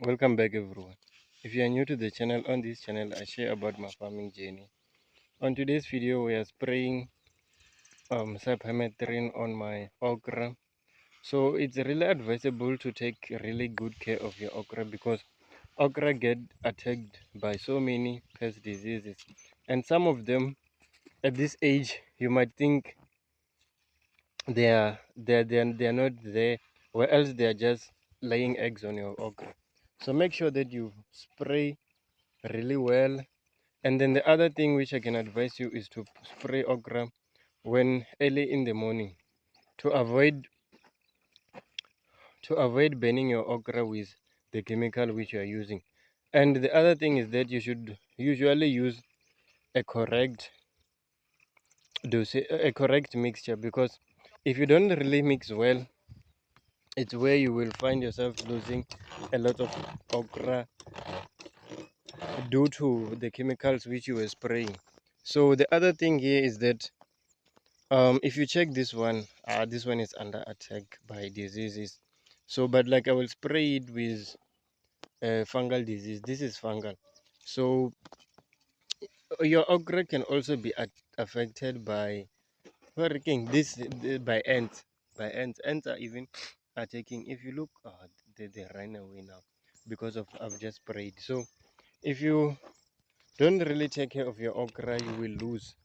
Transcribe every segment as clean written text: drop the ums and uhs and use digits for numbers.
Welcome back everyone. If you are new to the channel, on this channel I share about my farming journey. On today's video we are spraying cypermethrin on my okra. So it's really advisable to take really good care of your okra because okra get attacked by so many pest diseases, and some of them at this age you might think they're not there, or else they're just laying eggs on your okra. So make sure that you spray really well. And then the other thing which I can advise you is to spray okra when early in the morning to avoid burning your okra with the chemical which you are using. And the other thing is that you should usually use a correct a correct mixture, because if you don't really mix well, it's where you will find yourself losing a lot of okra due to the chemicals which you were spraying. So the other thing here is that if you check this one is under attack by diseases. So but like I will spray it with fungal disease. This is fungal. So your okra can also be affected by hurricane, by ants. Ants are even attacking. If you look, they ran away now because of I've just sprayed. So if you don't really take care of your okra, you will lose,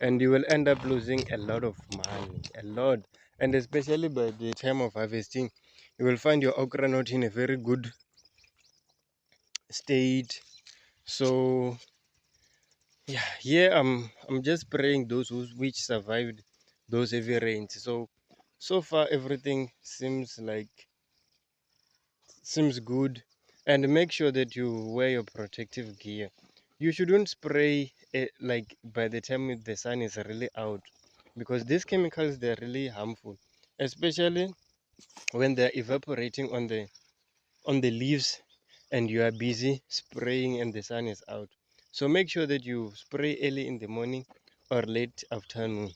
and you will end up losing a lot of money, a lot. And especially by the time of harvesting, you will find your okra not in a very good state. So yeah, here I'm just praying those which survived those heavy rains. So far everything seems good. And make sure that you wear your protective gear. You shouldn't spray it like by the time the sun is really out, because these chemicals, they're really harmful, especially when they're evaporating on the leaves and you are busy spraying and the sun is out. So make sure that you spray early in the morning or late afternoon.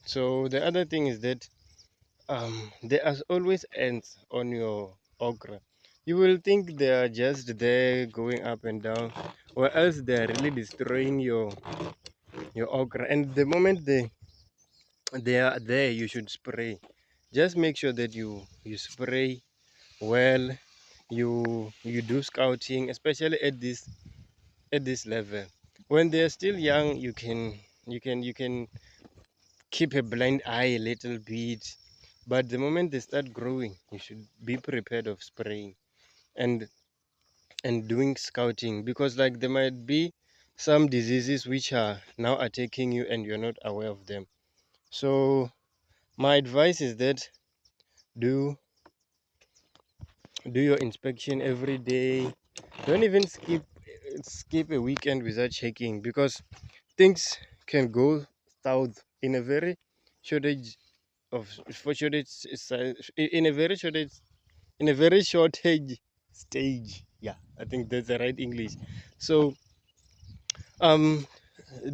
So the other thing is that there are always ants on your okra. You will think they are just there going up and down, or else they are really destroying your okra. And the moment they are there, you should spray. Just make sure that you spray well. You do scouting, especially at this level. When they are still young, you can keep a blind eye a little bit, but the moment they start growing, you should be prepared of spraying and doing scouting, because like there might be some diseases which are now attacking you and you're not aware of them. So my advice is that do do your inspection every day. Don't even skip a weekend without checking, because things can go south in a very shortage of for shortage in a very shortage in a very shortage stage. Yeah, I think that's the right English. So um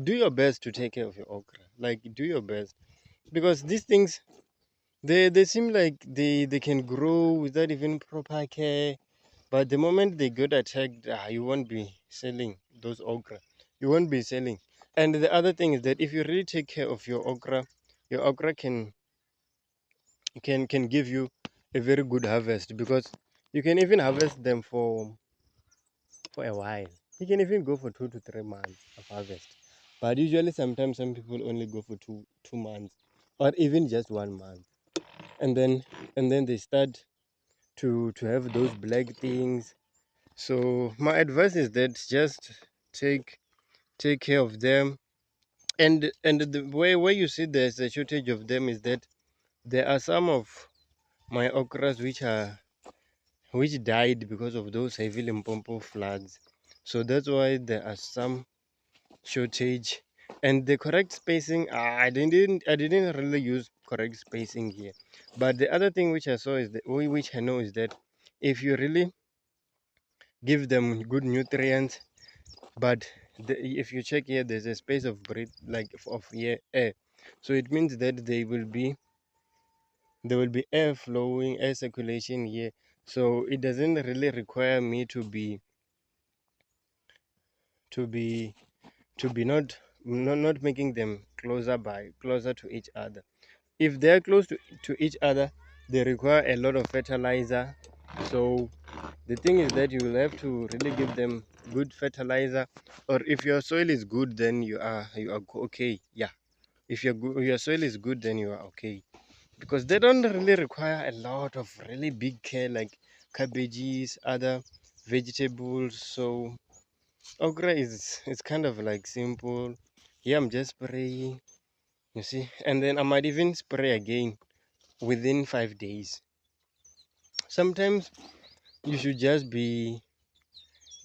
do your best to take care of your okra. Like, do your best, because these things, they seem like they can grow without even proper care. But the moment they get attacked, you won't be selling those okra. You won't be selling. And the other thing is that if you really take care of your okra can give you a very good harvest, because you can even harvest them for a while. You can even go for 2 to 3 months of harvest. But usually sometimes some people only go for two months, or even just 1 month. And then they start to have those black things. So my advice is that just take take care of them. And the way where you see there's a shortage of them is that there are some of my okras which died because of those heavy Limpopo floods. So that's why there are some shortage. And the correct spacing, I didn't really use correct spacing here. But the other thing which I saw is that, which I know is that if you really give them good nutrients, but if you check here, there's a space of breath, like of air. So it means that there will be air flowing, air circulation here. So it doesn't really require me to be not making them closer to each other. If they're close to each other, they require a lot of fertilizer. So the thing is that you will have to really give them good fertilizer, or if your soil is good, then you are okay. Yeah, if your soil is good, then you are okay, because they don't really require a lot of really big care like cabbages, other vegetables. So okra is it's kind of like simple. Yeah, I'm just spraying, you see, and then I might even spray again within 5 days. Sometimes you should just be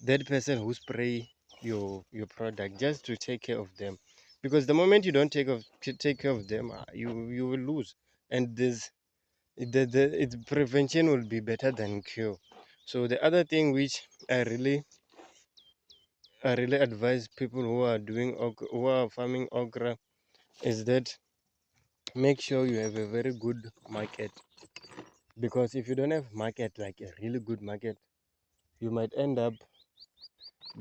that person who spray your product just to take care of them, because the moment you don't take care of them, you will lose. And this its prevention will be better than cure. So the other thing which I really advise people who are who are farming okra is that make sure you have a very good market, because if you don't have market, like a really good market, you might end up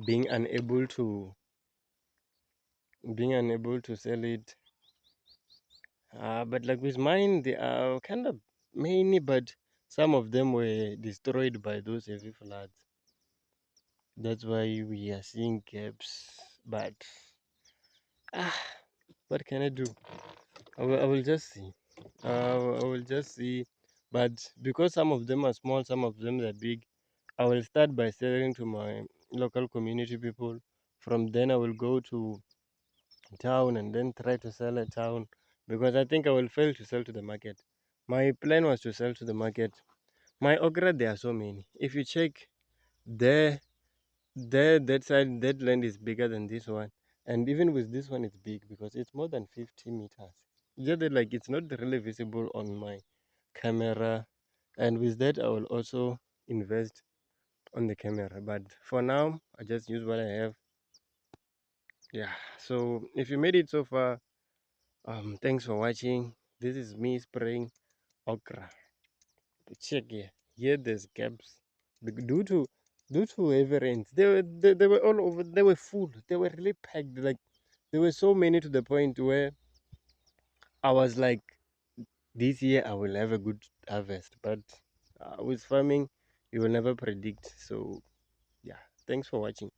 being unable to sell it. But like with mine, they are kind of many, but some of them were destroyed by those heavy floods. That's why we are seeing gaps. But ah, what can I do? I will just see. I will just see. But because some of them are small, some of them are big, I will start by selling to my local community people. From then, I will go to town and then try to sell at town, because I think I will fail to sell to the market. My plan was to sell to the market. My okra, there are so many. If you check there, that side, that land is bigger than this one, and even with this one, it's big because it's more than 50 meters. Just that, like, it's not really visible on my camera, and with that, I will also invest on the camera. But for now, I just use what I have. Yeah. So if you made it so far, thanks for watching. This is me spraying okra. Check here. Here there's gaps. Due to heavy rains. They were all over. They were full. They were really packed. Like there were so many to the point where I was like, this year I will have a good harvest. But with farming, you will never predict. So yeah. Thanks for watching.